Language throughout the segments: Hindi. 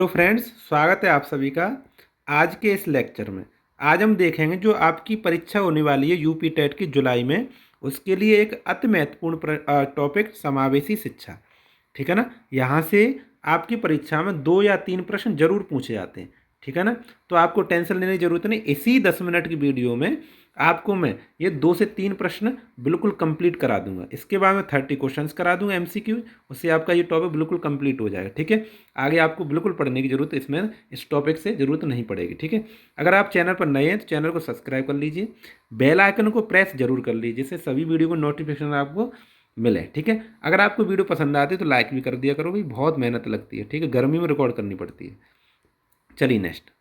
तो फ्रेंड्स, स्वागत है आप सभी का आज के इस लेक्चर में। आज हम देखेंगे जो आपकी परीक्षा होने वाली है यूपी टेट की जुलाई में, उसके लिए एक अति महत्वपूर्ण टॉपिक समावेशी शिक्षा। ठीक है ना। यहाँ से आपकी परीक्षा में 2 या 3 प्रश्न जरूर पूछे जाते हैं। ठीक है ना। तो आपको टेंशन लेने की जरूरत नहीं, इसी 10 मिनट की वीडियो में आपको मैं ये 2 से 3 प्रश्न बिल्कुल कंप्लीट करा दूंगा। इसके बाद में 30 क्वेश्चंस करा दूंगा एमसीक्यू। उससे आपका ये टॉपिक बिल्कुल कंप्लीट हो जाएगा। ठीक है। आगे आपको बिल्कुल पढ़ने की जरूरत इसमें इस टॉपिक से जरूरत नहीं पड़ेगी। ठीक है। अगर आप चैनल पर नए हैं तो चैनल को सब्सक्राइब कर लीजिए, बेल आइकन को प्रेस जरूर कर लीजिए, जिससे सभी वीडियो को नोटिफिकेशन आपको मिले। ठीक है। अगर आपको वीडियो पसंद आती है तो लाइक भी कर दिया करो भाई, बहुत मेहनत लगती है। ठीक है। गर्मी में रिकॉर्ड करनी पड़ती है। चलिए नेक्स्ट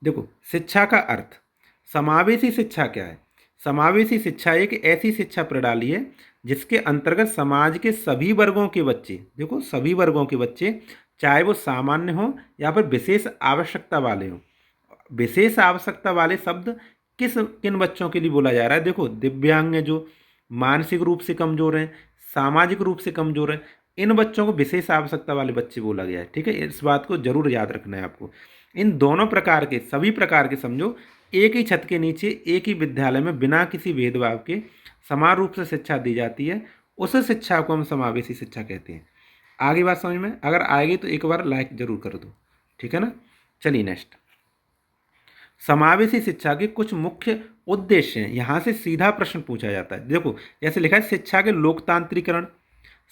देखो, शिक्षा का अर्थ। समावेशी शिक्षा क्या है? समावेशी शिक्षा एक ऐसी शिक्षा प्रणाली है जिसके अंतर्गत समाज के सभी वर्गों के बच्चे, देखो सभी वर्गों के बच्चे, चाहे वो सामान्य हो या फिर विशेष आवश्यकता वाले हों। विशेष आवश्यकता वाले शब्द किन बच्चों के लिए बोला जा रहा है? देखो, दिव्यांग हैं, जो मानसिक रूप से कमजोर हैं, सामाजिक रूप से कमजोर हैं, इन बच्चों को विशेष आवश्यकता वाले बच्चे बोला गया है। ठीक है। इस बात को जरूर याद रखना है आपको। इन दोनों प्रकार के, सभी प्रकार के समझो, एक ही छत के नीचे एक ही विद्यालय में बिना किसी भेदभाव के समान रूप से शिक्षा दी जाती है, उस शिक्षा को हम समावेशी शिक्षा कहते हैं। आगे बात समझ में अगर आएगी तो एक बार लाइक जरूर कर दो। ठीक है ना। चलिए नेक्स्ट, समावेशी शिक्षा के कुछ मुख्य उद्देश्य हैं। यहाँ से सीधा प्रश्न पूछा जाता है। देखो, जैसे लिखा है, शिक्षा के लोकतांत्रिकरण,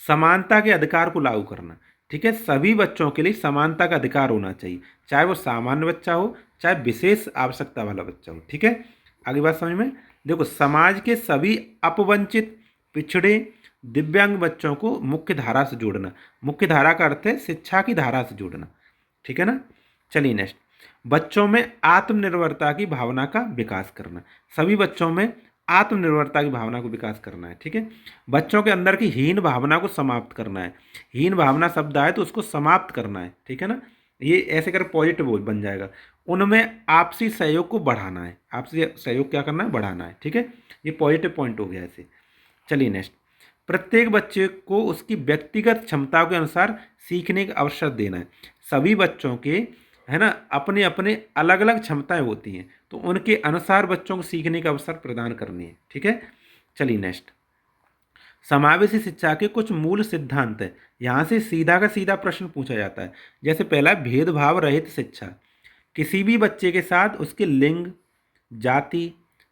समानता के अधिकार को लागू करना। ठीक है। सभी बच्चों के लिए समानता का अधिकार होना चाहिए, चाहे वो सामान्य बच्चा हो चाहे विशेष आवश्यकता वाला बच्चा हो। ठीक है। आगे बात समझ में देखो, समाज के सभी अपवंचित, पिछड़े, दिव्यांग बच्चों को मुख्य धारा से जोड़ना। मुख्य धारा का अर्थ है शिक्षा की धारा से जोड़ना। ठीक है ना। चलिए नेक्स्ट, बच्चों में आत्मनिर्भरता की भावना का विकास करना। सभी बच्चों में आत्मनिर्भरता की भावना को विकास करना है। ठीक है। बच्चों के अंदर की हीन भावना को समाप्त करना है। हीन भावना शब्द आए तो उसको समाप्त करना है। ठीक है ना। ये ऐसे कर पॉजिटिव बन जाएगा। उनमें आपसी सहयोग को बढ़ाना है। आपसी सहयोग क्या करना है? बढ़ाना है। ठीक है। ये पॉजिटिव पॉइंट हो गया ऐसे। चलिए नेक्स्ट, प्रत्येक बच्चे को उसकी व्यक्तिगत क्षमताओं के अनुसार सीखने का अवसर देना है। सभी बच्चों के, है ना, अपने अपने अलग अलग क्षमताएं होती हैं, तो उनके अनुसार बच्चों को सीखने का अवसर प्रदान करनी है। ठीक है। चलिए नेक्स्ट, समावेशी शिक्षा के कुछ मूल सिद्धांत है। यहाँ से सीधा का सीधा प्रश्न पूछा जाता है। जैसे पहला, भेदभाव रहित शिक्षा। किसी भी बच्चे के साथ उसके लिंग, जाति,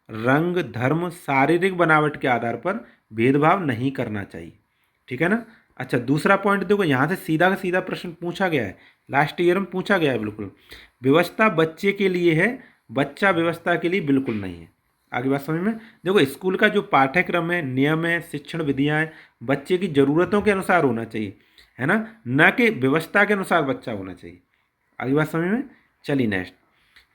रंग, धर्म, शारीरिक बनावट के आधार पर भेदभाव नहीं करना चाहिए। ठीक है ना। अच्छा, दूसरा पॉइंट देखो, यहाँ से सीधा का सीधा प्रश्न पूछा गया है, लास्ट ईयर में पूछा गया है बिल्कुल। व्यवस्था बच्चे के लिए है, बच्चा व्यवस्था के लिए बिल्कुल नहीं है। आगे बात समझ में देखो, स्कूल का जो पाठ्यक्रम है, नियम है, शिक्षण विधियाँ हैं, बच्चे की ज़रूरतों के अनुसार होना चाहिए, है ना, न कि व्यवस्था के अनुसार बच्चा होना चाहिए। आगे बात समझ में। चलिए नेक्स्ट,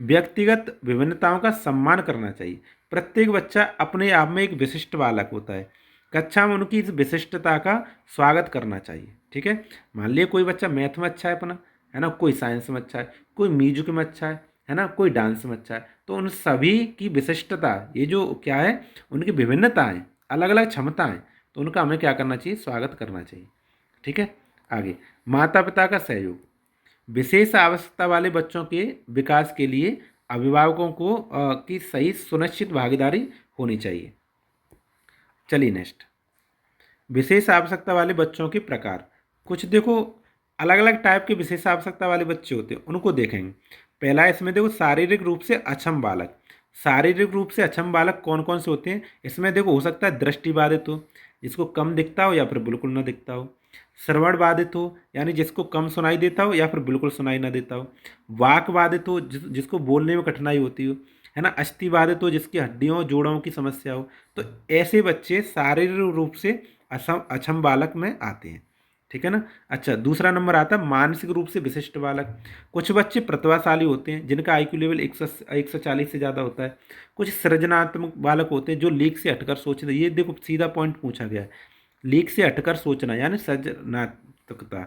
व्यक्तिगत विभिन्नताओं का सम्मान करना चाहिए। प्रत्येक बच्चा अपने आप में एक विशिष्ट बालक होता है। कक्षा में उनकी इस विशिष्टता का स्वागत करना चाहिए। ठीक है। मान लिया कोई बच्चा मैथ में अच्छा है अपना, है ना, कोई साइंस में अच्छा है, कोई म्यूजिक में अच्छा है ना, कोई डांस में अच्छा है, तो उन सभी की विशिष्टता, ये जो क्या है, उनकी विभिन्नताएं, अलग अलग क्षमताएं, तो उनका हमें क्या करना चाहिए? स्वागत करना चाहिए। ठीक है। आगे, माता पिता का सहयोग। विशेष आवश्यकता वाले बच्चों के विकास के लिए अभिभावकों को की सही सुनिश्चित भागीदारी होनी चाहिए। चलिए नेक्स्ट, विशेष आवश्यकता वाले बच्चों के प्रकार। कुछ देखो, अलग अलग टाइप के विशेष आवश्यकता वाले बच्चे होते हैं, उनको देखेंगे। पहला है इसमें देखो, शारीरिक रूप से अक्षम बालक। शारीरिक रूप से अक्षम बालक कौन कौन से होते हैं? इसमें देखो, हो सकता है दृष्टि बाधित हो, जिसको कम दिखता हो या फिर बिल्कुल ना दिखता हो। श्रवण बाधित हो, यानी जिसको कम सुनाई देता हो या फिर बिल्कुल सुनाई ना देता हो। वाक बाधित हो, जिसको बोलने में कठिनाई होती हो, है ना। अस्थि बाधित हो, जिसकी हड्डियों जोड़ों की समस्या हो। तो ऐसे बच्चे शारीरिक रूप से अक्षम बालक में आते हैं। ठीक है ना। अच्छा, दूसरा नंबर आता है मानसिक रूप से विशिष्ट बालक। कुछ बच्चे प्रतिभाशाली होते हैं, जिनका आईक्यू लेवल 140 से ज़्यादा होता है। कुछ सृजनात्मक बालक होते हैं, जो लीक से हटकर सोचते हैं। ये देखो, सीधा पॉइंट पूछा गया है, लीक से हटकर सोचना यानी सृजनात्मकता।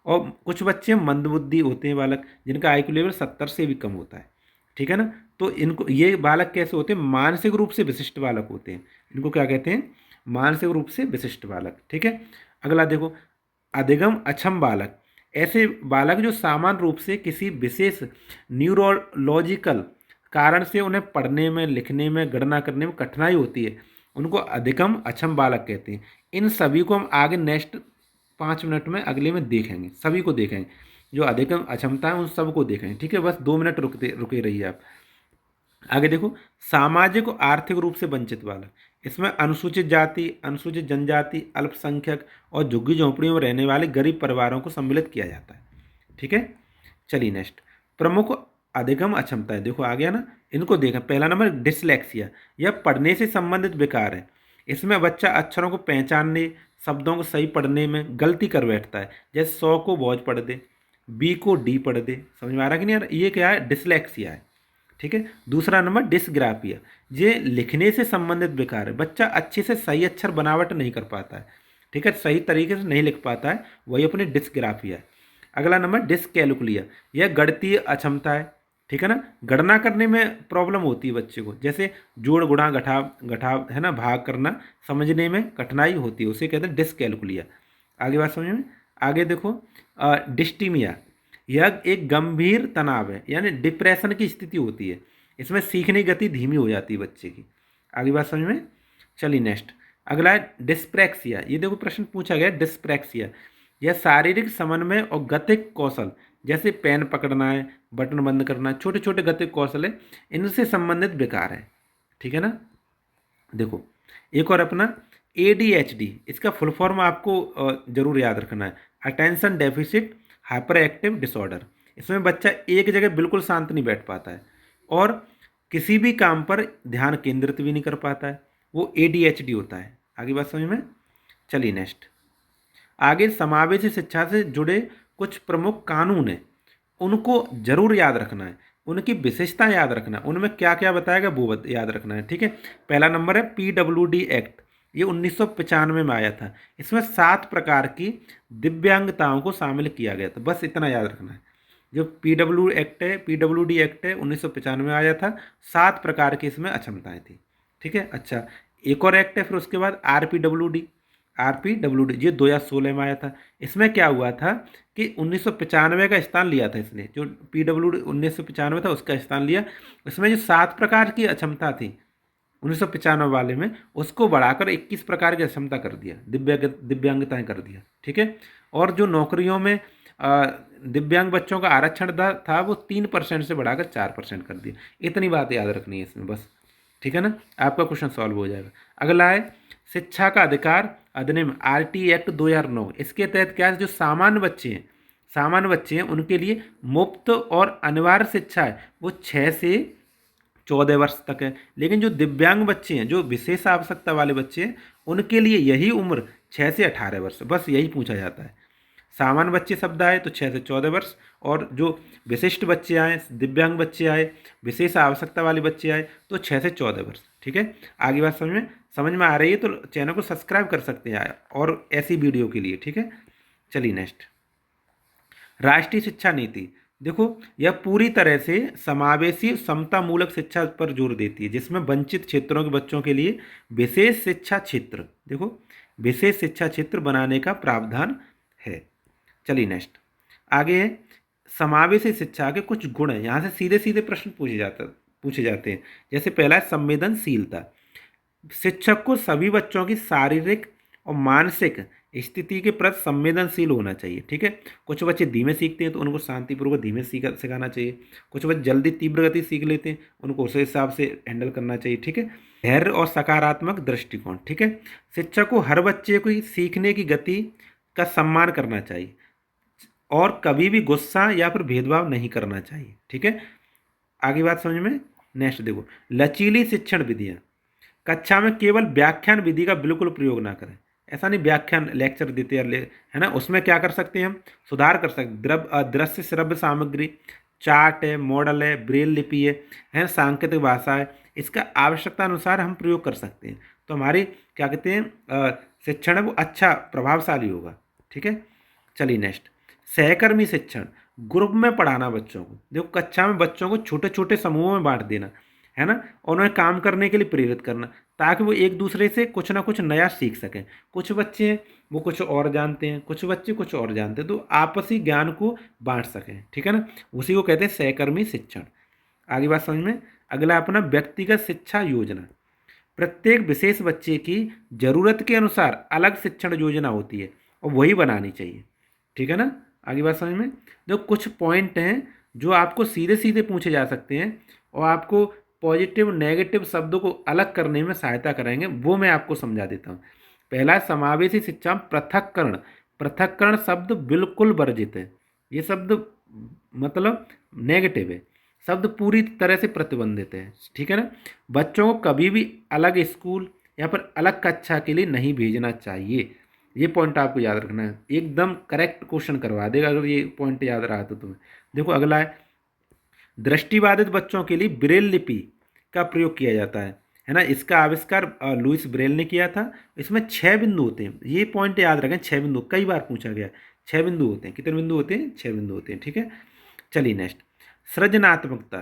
और कुछ बच्चे मंदबुद्धि होते हैं बालक, जिनका आईक्यू लेवल 70 से भी कम होता है। ठीक है ना। तो इनको, ये बालक कैसे होते हैं? मानसिक रूप से विशिष्ट बालक होते हैं। इनको क्या कहते हैं? मानसिक रूप से विशिष्ट बालक। ठीक है। अगला देखो, अधिगम अक्षम बालक। ऐसे बालक जो सामान्य रूप से किसी विशेष न्यूरोलॉजिकल कारण से उन्हें पढ़ने में, लिखने में, गणना करने में कठिनाई होती है, उनको अधिगम अक्षम बालक कहते हैं। इन सभी को हम आगे नेक्स्ट 5 मिनट में अगले में देखेंगे, सभी को देखेंगे, जो अधिगम अक्षमता है उन सबको देखेंगे। ठीक है, बस 2 मिनट रुके रहिए आप। आगे देखो, सामाजिक और आर्थिक रूप से वंचित बालक, इसमें अनुसूचित जाति, अनुसूचित जनजाति, अल्पसंख्यक और झुग्गी झोंपड़ियों में रहने वाले गरीब परिवारों को सम्मिलित किया जाता है। ठीक है, चलिए नेक्स्ट, प्रमुख अधिगम अक्षमताएं, देखो आ गया ना, इनको देखें। पहला नंबर डिसलेक्सिया, यह पढ़ने से संबंधित विकार है। इसमें बच्चा अक्षरों को पहचानने, शब्दों को सही पढ़ने में गलती कर बैठता है, जैसे 100 को बहुत पढ़ दे, बी को डी पढ़ दे। समझ में आ रहा कि नहीं यार, ये क्या है, डिसलेक्सिया है। ठीक है, दूसरा नंबर डिसग्राफिया, ये लिखने से संबंधित विकार है, बच्चा अच्छे से सही अक्षर बनावट नहीं कर पाता है। ठीक है, सही तरीके से नहीं लिख पाता है, वही अपनी डिसग्राफिया है। अगला नंबर डिसकैलकुलिया, यह गणितीय अक्षमता है। ठीक है ना, गणना करने में प्रॉब्लम होती है बच्चे को, जैसे जोड़ गुणा घटाव घटाव है ना, भाग करना समझने में कठिनाई होती है, उसे कहते हैं डिसकैलकुलिया। आगे बात समझ में। आगे देखो, डिस्टीमिया, यह एक गंभीर तनाव है, यानी डिप्रेशन की स्थिति होती है। इसमें सीखने की गति धीमी हो जाती है बच्चे की। आगे बात समझ में। चलिए नेक्स्ट, अगला है डिस्प्रैक्सिया। ये देखो प्रश्न पूछा गया, डिस्प्रैक्सिया, यह शारीरिक समन्वय और गतिक कौशल, जैसे पेन पकड़ना है, बटन बंद करना, छोटे छोटे गतिक कौशल है, इनसे संबंधित विकार है। ठीक है ना। देखो एक और अपना ADHD, इसका फुल फॉर्म आपको जरूर याद रखना है, attention deficit hyper active disorder. इसमें बच्चा एक जगह बिल्कुल शांत नहीं बैठ पाता है और किसी भी काम पर ध्यान केंद्रित भी नहीं कर पाता है, वो ADHD होता है। आगे बात समझ में। चलिए नेक्स्ट, आगे समावेशी शिक्षा से जुड़े कुछ प्रमुख कानून हैं, उनको जरूर याद रखना है, उनकी विशेषता याद रखना है, उनमें क्या क्या बताएगा वो याद रखना है। ठीक है, पहला नंबर है PWD एक्ट, ये 1995 में आया था। इसमें 7 प्रकार की दिव्यांगताओं को शामिल किया गया था, बस इतना याद रखना है। जो PWD एक्ट है 1995 में आया था, 7 प्रकार की इसमें अक्षमताएं थी। ठीक है, अच्छा एक और एक्ट है फिर उसके बाद RPWD, ये 2016 में आया था। इसमें क्या हुआ था कि 1995 का स्थान लिया था इसने, जो PWD 1995 था उसका स्थान लिया। इसमें जो 7 प्रकार की अक्षमता थी 1995 वाले में, उसको बढ़ाकर 21 प्रकार की अक्षमता कर दिया, दिव्यांगताएं कर दिया। ठीक है, और जो नौकरियों में दिव्यांग बच्चों का आरक्षण था वो 3% से बढ़ाकर 4% कर दिया। इतनी बात याद रखनी है इसमें बस। ठीक है ना, आपका क्वेश्चन सॉल्व हो जाएगा। अगला है शिक्षा का अधिकार अधिनियम RT एक्ट 2009। इसके तहत क्या है, जो सामान्य बच्चे हैं उनके लिए मुफ्त और अनिवार्य शिक्षा है वो 6 से 14 वर्ष तक है। लेकिन जो दिव्यांग बच्चे हैं, जो विशेष आवश्यकता वाले बच्चे हैं, उनके लिए यही उम्र 6 से 18 वर्ष, बस यही पूछा जाता है। सामान्य बच्चे शब्द आए तो 6 से 14 वर्ष, और जो विशिष्ट बच्चे आए, दिव्यांग बच्चे आए, विशेष आवश्यकता वाले बच्चे आए तो 6 से 14 वर्ष। ठीक है, आगे बात समझ में आ रही है तो चैनल को सब्सक्राइब कर सकते हैं और ऐसी वीडियो के लिए। ठीक है, चलिए नेक्स्ट, राष्ट्रीय शिक्षा नीति। देखो यह पूरी तरह से समावेशी समता मूलक शिक्षा पर जोर देती है, जिसमें वंचित क्षेत्रों के बच्चों के लिए विशेष शिक्षा क्षेत्र, देखो विशेष शिक्षा क्षेत्र बनाने का प्रावधान है। चलिए नेक्स्ट, आगे है समावेशी शिक्षा के कुछ गुण हैं, यहाँ से सीधे सीधे प्रश्न पूछे जाते हैं। जैसे पहला है संवेदनशीलता, शिक्षक को सभी बच्चों की शारीरिक और मानसिक स्थिति के प्रति संवेदनशील होना चाहिए। ठीक है, कुछ बच्चे धीमे सीखते हैं तो उनको शांतिपूर्वक धीमे सिखाना चाहिए, कुछ बच्चे जल्दी तीव्र गति सीख लेते हैं, उनको उस हिसाब से हैंडल करना चाहिए। ठीक है, धैर्य और सकारात्मक दृष्टिकोण। ठीक है, शिक्षक को हर बच्चे को सीखने की गति का सम्मान करना चाहिए और कभी भी गुस्सा या फिर भेदभाव नहीं करना चाहिए। ठीक है, आगे बात समझ में। नेक्स्ट देखो, लचीली शिक्षण विधियाँ, कक्षा में केवल व्याख्यान विधि का बिल्कुल प्रयोग ना करें। ऐसा नहीं व्याख्यान लेक्चर देते है ना, उसमें क्या कर सकते हैं हम, सुधार कर सकते, दृश्य श्रव्य सामग्री, चार्ट है, मॉडल है, ब्रेल लिपि है सांकेतिक भाषा है, इसका आवश्यकता अनुसार हम प्रयोग कर सकते हैं, तो हमारी क्या कहते हैं शिक्षण है वो अच्छा प्रभावशाली होगा। ठीक है, चलिए नेक्स्ट, सहकर्मी शिक्षण, ग्रुप में पढ़ाना बच्चों को। देखो कक्षा में बच्चों को छोटे छोटे समूहों में बांट देना, है ना, और उन्हें काम करने के लिए प्रेरित करना, ताकि वो एक दूसरे से कुछ ना कुछ नया सीख सकें। कुछ बच्चे वो कुछ और जानते हैं, कुछ बच्चे कुछ और जानते हैं, तो आपसी ज्ञान को बांट सकें, ठीक है ना। उसी को कहते हैं सहकर्मी शिक्षण। आगे बात समझ में। अगला अपना व्यक्तिगत शिक्षा योजना। प्रत्येक विशेष बच्चे की ज़रूरत के अनुसार अलग शिक्षण योजना होती है और वही बनानी चाहिए, ठीक है ना। आगे बात समझ में। जो कुछ पॉइंट हैं जो आपको सीधे सीधे पूछे जा सकते हैं और आपको पॉजिटिव नेगेटिव शब्दों को अलग करने में सहायता करेंगे, वो मैं आपको समझा देता हूँ। पहला है समावेशी शिक्षा में पृथक्करण। पृथक्करण शब्द बिल्कुल वर्जित है, ये शब्द मतलब नेगेटिव है, शब्द पूरी तरह से प्रतिबंधित है, ठीक है ना। बच्चों को कभी भी अलग स्कूल या फिर अलग कक्षा के लिए नहीं भेजना चाहिए, ये पॉइंट आपको याद रखना है। एकदम करेक्ट क्वेश्चन करवा देगा अगर ये पॉइंट याद रहा तो तुम्हें। देखो अगला है, दृष्टिबाधित बच्चों के लिए ब्रेल लिपि का प्रयोग किया जाता है ना। इसका आविष्कार लुइस ब्रेल ने किया था। इसमें 6 बिंदु होते हैं, ये पॉइंट याद रखें, 6 बिंदु कई बार पूछा गया। 6 बिंदु होते हैं, कितने बिंदु होते हैं? 6 बिंदु होते हैं, ठीक है। चलिए नेक्स्ट, सृजनात्मकता।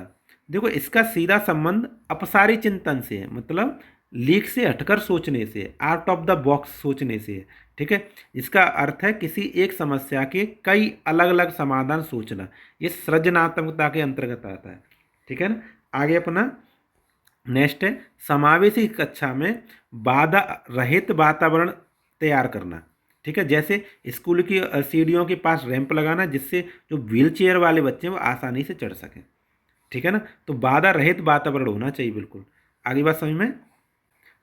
देखो इसका सीधा संबंध अपसारी चिंतन से है, मतलब लीक से हटकर सोचने से, आउट ऑफ द बॉक्स सोचने से है, ठीक है। इसका अर्थ है किसी एक समस्या के कई अलग अलग समाधान सोचना, ये सृजनात्मकता के अंतर्गत आता है, ठीक है ना। आगे अपना नेक्स्ट है समावेशी कक्षा में बाधा रहित वातावरण तैयार करना, ठीक है। जैसे स्कूल की सीढ़ियों के पास रैंप लगाना, जिससे जो व्हील चेयर वाले बच्चे हैं वो आसानी से चढ़ सकें, ठीक है ना। तो बाधा रहित वातावरण होना चाहिए बिल्कुल। आगे बात समझ में,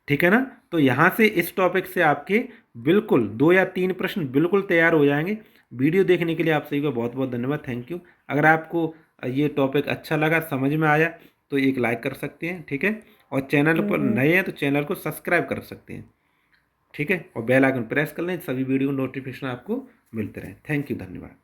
ठीक है ना। तो यहाँ से इस टॉपिक से आपके बिल्कुल 2 या 3 प्रश्न बिल्कुल तैयार हो जाएंगे। वीडियो देखने के लिए आप सभी का बहुत बहुत धन्यवाद, थैंक यू। अगर आपको ये टॉपिक अच्छा लगा, समझ में आया, तो एक लाइक कर सकते हैं, ठीक है। और चैनल पर नए हैं तो चैनल को सब्सक्राइब कर सकते हैं, ठीक है। और बेल आइकन प्रेस कर लें, सभी वीडियो नोटिफिकेशन आपको मिलते रहें। थैंक यू, धन्यवाद।